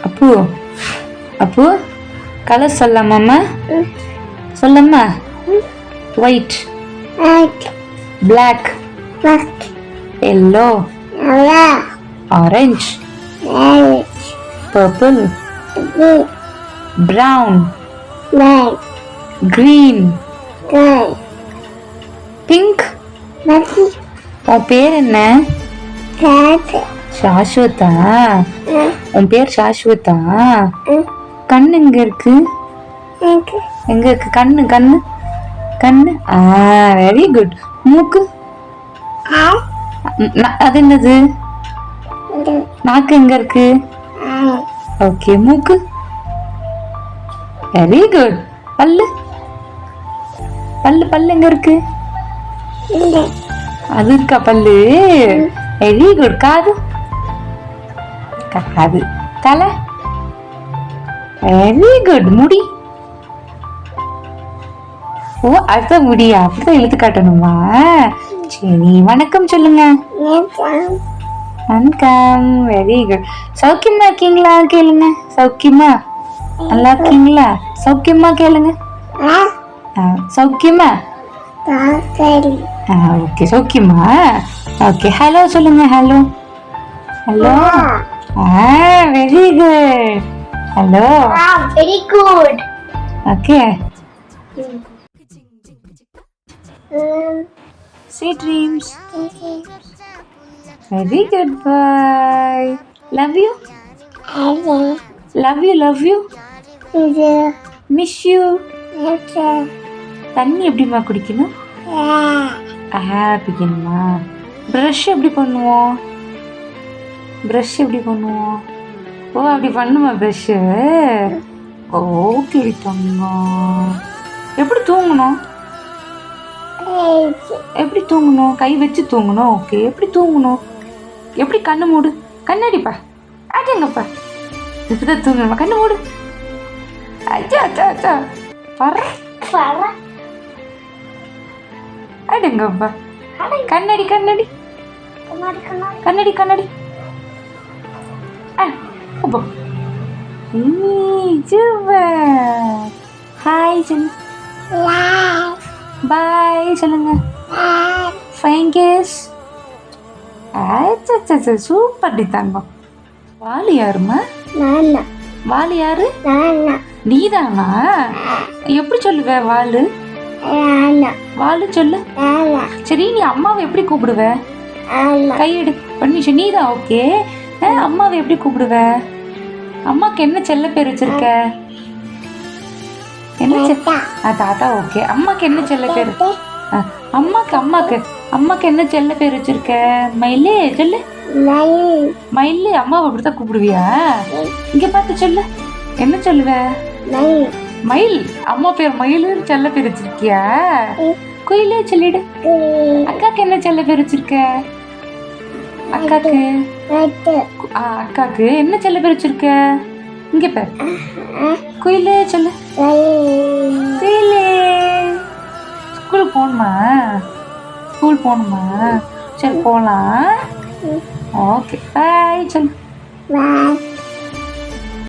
அப்பு அப்பு colour சொல்லலாமா? சொல்லம்மா. White, black, yellow, orange, purple, brown, green, pink. உன் பேர் என்ன? சாஸ்வதா. உன் பேர் சாஸ்வதா. கண்ணு எங்க இருக்கு? எங்க இருக்கு கண்ணு? கண்ணு கண்ணு. Very good. மூக்கு? அது என்னது? நாக்கு எங்க இருக்கு? ஓகே. மூக்கு? Very good. பல்லு? பல்லு பல்லு எங்க இருக்கு? அது இருக்கா பல்லு? Very good. காது? காது. தலை? Very good. முடி? ஓ, அடுத்த முடியா? அப்படிதான் இழுத்து காட்டணுமா? சரி, வணக்கம் சொல்லுங்க. வணக்கம். Very good. சௌக்கியமா இருக்கீங்களா கேளுங்க. சௌக்கியமா? நல்லா இருக்கீங்களா? சௌக்கியமா கேளுங்க. சௌக்கியமா? ஓகே. சௌக்கியமா? ஓகே. ஹலோ சொல்லுங்க. Hello. Hello. Very good. Hello. Very good. Okay. Sweet dreams. Very good boy. Love you. Love you. Love you. Miss you. தண்ணி எப்படிமா குடிக்கணும்? குடிக்கணுமா? ப்ரஷ் எப்படி பண்ணுவோம்? ப்ரஷ் எப்படி பண்ணுவோம்? ஓ, அப்படி பண்ணுமா ப்ரஷ்ஷு? ஓகே தங்கம். எப்படி தூங்கணும்? எப்படி தூங்கணும்? கை வச்சு தூங்கணும். ஓகே. எப்படி தூங்கணும்? எப்படி? கண்ணு மூடு. கண்ணாடிப்பா. ஆட்டங்கப்பா. இப்படிதான் தூங்கணுமா? கண்ணு மூடு. அச்சா அச்சா அச்சா. பற அடங்கப்பா. கண்ணாடி கண்ணாடி கண்ணாடி கண்ணாடி. ஹாய் சொல்லு. பாய் சொல்லுங்க. ஃபைன் கேஸ். சூப்பர் டி தங்கம். வாலு யாருமா? வாலு யாரு? நீதானா? எப்படி சொல்லுவ வாலு? வாலு சொல்லு. சரி, நீ அம்மாவை எப்படி கூப்பிடுவ? கையெடு பண்ணிச்சு. நீதான். ஓகே. அம்மாவை எப்படி கூப்பிடுவ? அம்மாக்கு என்ன செல்ல பேர் வச்சிருக்க? என்ன? தாத்தா. ஓகே. அம்மாக்கு என்ன செல்ல பேர்? அம்மாக்கு அம்மாக்கு அம்மாக்கு என்ன செல்ல பேர் வச்சிருக்க? மயிலே சொல்லு. மயிலு. அம்மாவை அப்படித்தான் கூப்பிடுவியா? இங்க பார்த்து சொல்லு. என்ன சொல்லுவ? மயில். அம்மா பேர் மயிலு. செல்ல பேர் வச்சிருக்கியா? குயிலே சொல்லிடு. அக்காக்கு என்ன செல்ல பேர் வச்சிருக்க? அக்காக்கு அக்காக்கு என்ன செல்ல பேர் வச்சிருக்க? இங்க பேர் குயிலே சொல்லு. குயிலே. ஸ்கூல் போகணுமா? ஸ்கூல் போகணுமா? சரி போகலாம். ஓகே. பாய் சொல்லு.